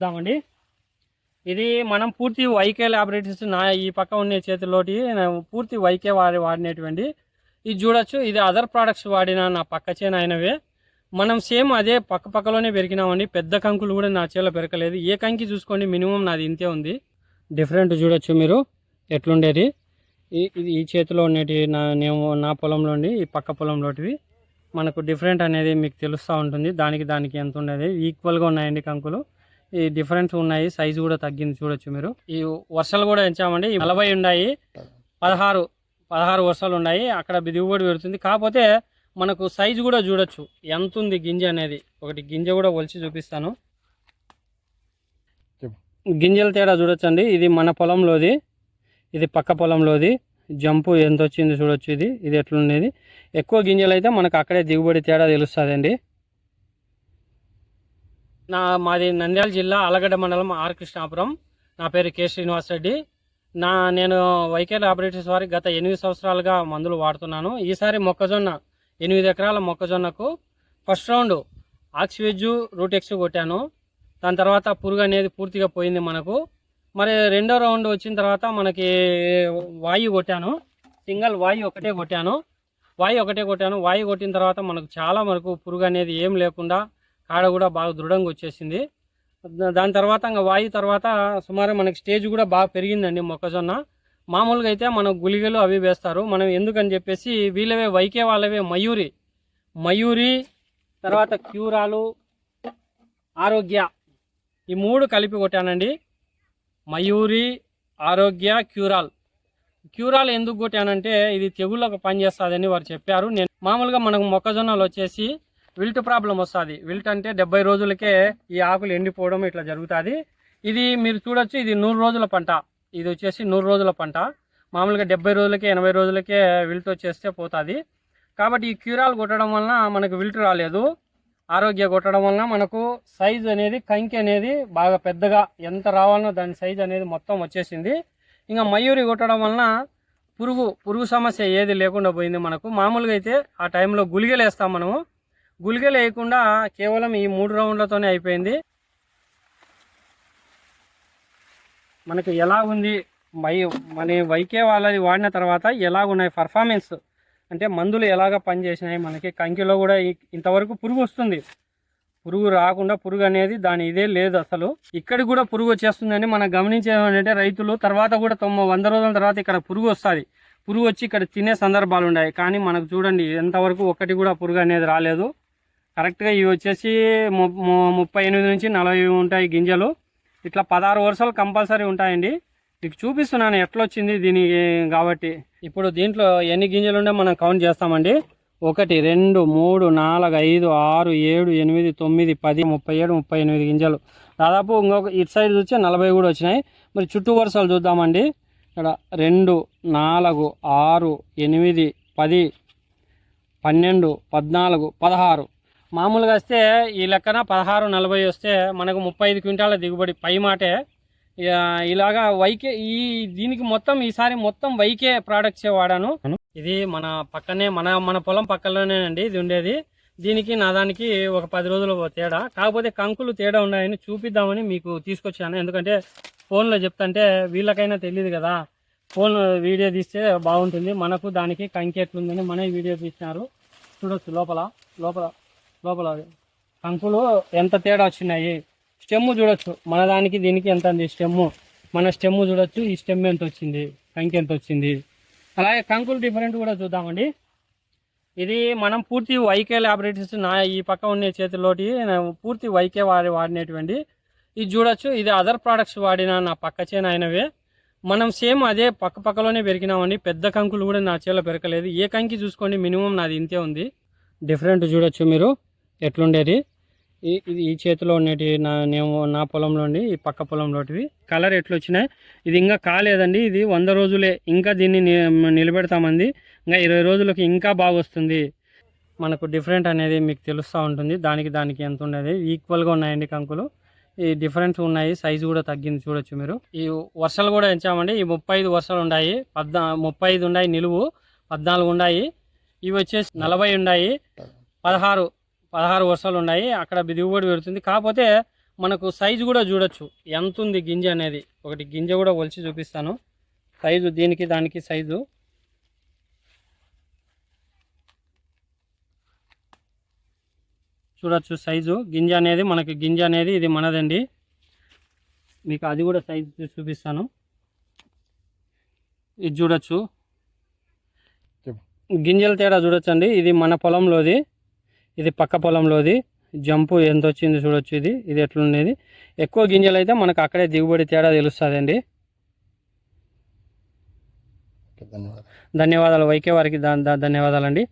చూద్దామండి. ఇది మనం పూర్తి వైకే ల్యాబొరేటరీస్ నా ఈ పక్క ఉండే చేతుల్లోటి పూర్తి వైకే వాడినటువంటి ఇది చూడొచ్చు. ఇది అదర్ ప్రోడక్ట్స్ వాడిన నా పక్క చేను అయినవే. మనం సేమ్ అదే పక్కలోనే పెరిగినామండి. పెద్ద కంకులు కూడా నా చేలో పెరకలేదు. ఏ కంకి చూసుకోండి మినిమం నాది ఇంతే ఉంది. డిఫరెంట్ చూడొచ్చు మీరు ఎట్లుండేది. ఈ చేతిలో ఉండేటి నా పొలంలో ఉండి ఈ పక్క పొలంలోటివి మనకు డిఫరెంట్ అనేది మీకు తెలుస్తూ ఉంటుంది. దానికి ఎంత ఉండేది ఈక్వల్గా ఉన్నాయండి కంకులు. ఈ డిఫరెన్స్ ఉన్నాయి. సైజు కూడా తగ్గింది చూడొచ్చు మీరు. ఈ వర్షాలు కూడా ఎంచామండి. 40 ఉన్నాయి, 16 వర్షాలు ఉన్నాయి. అక్కడ దిగుబడి పెడుతుంది. కాకపోతే మనకు సైజు కూడా చూడొచ్చు ఎంత ఉంది గింజ అనేది. ఒకటి గింజ కూడా ఒలిచి చూపిస్తాను. గింజల తేడా చూడొచ్చు అండి. ఇది మన పొలంలోది, ఇది పక్క పొలంలోది. జంపు ఎంత వచ్చింది చూడొచ్చు. ఇది ఎట్లుండేది. ఎక్కువ గింజలు అయితే మనకు అక్కడే దిగుబడి తేడా తెలుస్తుంది అండి. మాది నంద్యాల జిల్లా ఆలగడ్డ మండలం ఆర్ కృష్ణాపురం. నా పేరు కె శ్రీనివాసరెడ్డి. నేను వైకే ల్యాబొరేటరీస్ వారి గత 8 సంవత్సరాలుగా మందులు వాడుతున్నాను. ఈసారి మొక్కజొన్న 8 ఎకరాల మొక్కజొన్నకు ఫస్ట్ రౌండ్ ఆక్సివెజ్ రూటెక్స్ కొట్టాను. దాని తర్వాత పురుగు అనేది పూర్తిగా పోయింది మనకు. మరి రెండో రౌండ్ వచ్చిన తర్వాత మనకి వాయు కొట్టాను. సింగల్ వాయు ఒకటే కొట్టాను. వాయు కొట్టిన తర్వాత మనకు చాలా వరకు పురుగు అనేది ఏం లేకుండా కాడ కూడా బాగా దృఢంగా వచ్చేసింది. దాని తర్వాత ఇంకా వాయు తర్వాత సుమారు మనకి స్టేజ్ కూడా బాగా పెరిగిందండి మొక్కజొన్న. మామూలుగా అయితే మనం గుళికలు అవి వేస్తారు. మనం ఎందుకని చెప్పేసి వీళ్ళవే వైకే వాళ్ళవే మయూరి తర్వాత క్యూరాలు, ఆరోగ్య, ఈ 3 కలిపి కొట్టానండి. మయూరి, ఆరోగ్య, క్యూరాల్ ఎందుకు కొట్టానంటే ఇది తెగుళ్ళకు పనిచేస్తుందని వారు చెప్పారు. నేను మామూలుగా మనకు మొక్కజొన్నలు వచ్చేసి విల్ట్ ప్రాబ్లం వస్తుంది. విల్ట్ అంటే 70 రోజులకే ఈ ఆకులు ఎండిపోవడం ఇట్లా జరుగుతుంది. ఇది మీరు చూడొచ్చు. ఇది 100 రోజుల పంట. ఇది వచ్చేసి 100 రోజుల పంట. మామూలుగా 70 రోజులకే 80 రోజులకే విల్ట్ వచ్చేస్తే పోతుంది. కాబట్టి ఈ క్యూరాల్ కొట్టడం వలన మనకు విల్ట్ రాలేదు. ఆరోగ్య కొట్టడం వలన మనకు సైజు అనేది కంకి అనేది బాగా పెద్దగా ఎంత రావాలనో దాని సైజు అనేది మొత్తం వచ్చేసింది. ఇంకా మయూరి కొట్టడం వలన పురుగు సమస్య ఏది లేకుండా పోయింది మనకు. మామూలుగా అయితే ఆ టైంలో గుళికలు వేస్తాం మనము. గుళికలు వేయకుండా కేవలం ఈ 3 రౌండ్లతోనే అయిపోయింది. మనకు ఎలా ఉంది మన వైకే వాళ్ళది వాడిన తర్వాత ఎలాగున్నాయి పర్ఫార్మెన్స్ అంటే మందులు ఎలాగ పనిచేసినాయి మనకి. కంకిలో కూడా ఇంతవరకు పురుగు వస్తుంది. పురుగు రాకుండా పురుగు అనేది దాని ఇదే లేదు అసలు. ఇక్కడికి కూడా పురుగు వచ్చేస్తుందని మనం గమనించేదంటే రైతులు తర్వాత కూడా 100 రోజుల తర్వాత ఇక్కడ పురుగు వస్తుంది. పురుగు వచ్చి ఇక్కడ తినే సందర్భాలు ఉన్నాయి. కానీ మనకు చూడండి ఎంతవరకు ఒకటి కూడా పురుగు అనేది రాలేదు. కరెక్ట్గా ఇవి వచ్చేసి 38 నుంచి 40 ఉంటాయి గింజలు. ఇట్లా 16 వర్షాలు కంపల్సరీ ఉంటాయండి. మీకు చూపిస్తున్నాను ఎట్లా వచ్చింది దీనికి. కాబట్టి ఇప్పుడు దీంట్లో ఎన్ని గింజలు ఉండే మనం కౌంట్ చేస్తామండి. 1 2 3 4 5 6 7 8 9 10 37 38 గింజలు. దాదాపు ఇంకొక ఇటు సైడ్ చూస్తే 40 కూడా వచ్చినాయి. మరి చుట్టూ వరుసలు చూద్దామండి. ఇక్కడ 2 4 6 8 10 12 14 16 మామూలుగా వస్తే ఈ లెక్కన 16 40 వస్తే మనకు 35 క్వింటాల దిగుబడి పై మాటే. ఇలాగా వైకే దీనికి మొత్తం ఈసారి మొత్తం వైకే ప్రోడక్ట్సే వాడాను. ఇది మన పక్కనే మన పొలం పక్కలోనేనండి ఇది ఉండేది. దీనికి నా దానికి ఒక 10 రోజులు తేడా. కాకపోతే కంకులు తేడా ఉన్నాయని చూపిద్దామని మీకు తీసుకొచ్చాను. ఎందుకంటే ఫోన్లో చెప్తుంటే వీళ్ళకైనా తెలియదు కదా. ఫోన్ వీడియో తీస్తే బాగుంటుంది. మనకు దానికి కంకి ఎట్లుందని మన వీడియో తీసినారు. చూడొచ్చు లోపల కంకులు ఎంత తేడా వచ్చినాయి. స్టెమ్ చూడొచ్చు మన దానికి దీనికి ఎంత ఉంది స్టెమ్. మన స్టెమ్ చూడొచ్చు. ఈ స్టెమ్ ఎంత వచ్చింది, కంకి ఎంత వచ్చింది. అలాగే కంకులు డిఫరెంట్ కూడా చూద్దామండి. ఇది మనం పూర్తి వైకే ల్యాబొరేటరీస్ ఈ పక్క ఉండే చేతుల్లోటి పూర్తి వైకే వాడినటువంటి ఇది చూడొచ్చు. ఇది అదర్ ప్రోడక్ట్స్ వాడిన నా పక్క చేను అయినవే. మనం సేమ్ అదే పక్కలోనే పెరిగినామండి. పెద్ద కంకులు కూడా నా చేలో పెరకలేదు. ఏ కంకి చూసుకోండి మినిమం నాది ఇంతే ఉంది. డిఫరెంట్ చూడొచ్చు మీరు ఎట్లుండేది. ఈ చేతిలో ఉండేటి నా పొలంలో ఉండి ఈ పక్క పొలంలోటివి కలర్ ఎట్లొచ్చినాయి. ఇది ఇంకా కాలేదండి. ఇది 100 రోజులే. ఇంకా దీన్ని నిలబెడతామంది. ఇంకా 20 రోజులకి ఇంకా బాగా వస్తుంది. మనకు డిఫరెంట్ అనేది మీకు తెలుస్తూ ఉంటుంది. దానికి ఎంత ఉండేది ఈక్వల్గా ఉన్నాయండి కంకులు. ఈ డిఫరెన్స్ ఉన్నాయి. సైజు కూడా తగ్గింది చూడొచ్చు మీరు. ఈ వర్షాలు కూడా ఎంచామండి. ఈ 35 వర్షాలు ఉన్నాయి. 35 ఉన్నాయి నిలువు, 14 ఉన్నాయి. ఇవి వచ్చేసి 40 ఉన్నాయి. 16 వర్షాలు ఉన్నాయి. అక్కడ దిగుబడి పెడుతుంది. కాకపోతే మనకు సైజు కూడా చూడొచ్చు ఎంత ఉంది గింజ అనేది. ఒకటి గింజ కూడా ఒలిచి చూపిస్తాను. సైజు దీనికి దానికి సైజు చూడొచ్చు. సైజు గింజ అనేది మనకి గింజ అనేది ఇది మనదండి. మీకు అది కూడా సైజు చూపిస్తాను. ఇది చూడొచ్చు, గింజల తేడా చూడొచ్చండి. ఇది మన పొలంలోది, ఇది పక్క పొలంలోది. జంపు ఎంత వచ్చింది చూడొచ్చు. ఇది ఎట్లుండేది. ఎక్కువ గింజలు అయితే మనకు అక్కడే దిగుబడి తేడా తెలుస్తుందండి. ధన్యవాదాలు వైకే వారికి ధన్యవాదాలండి.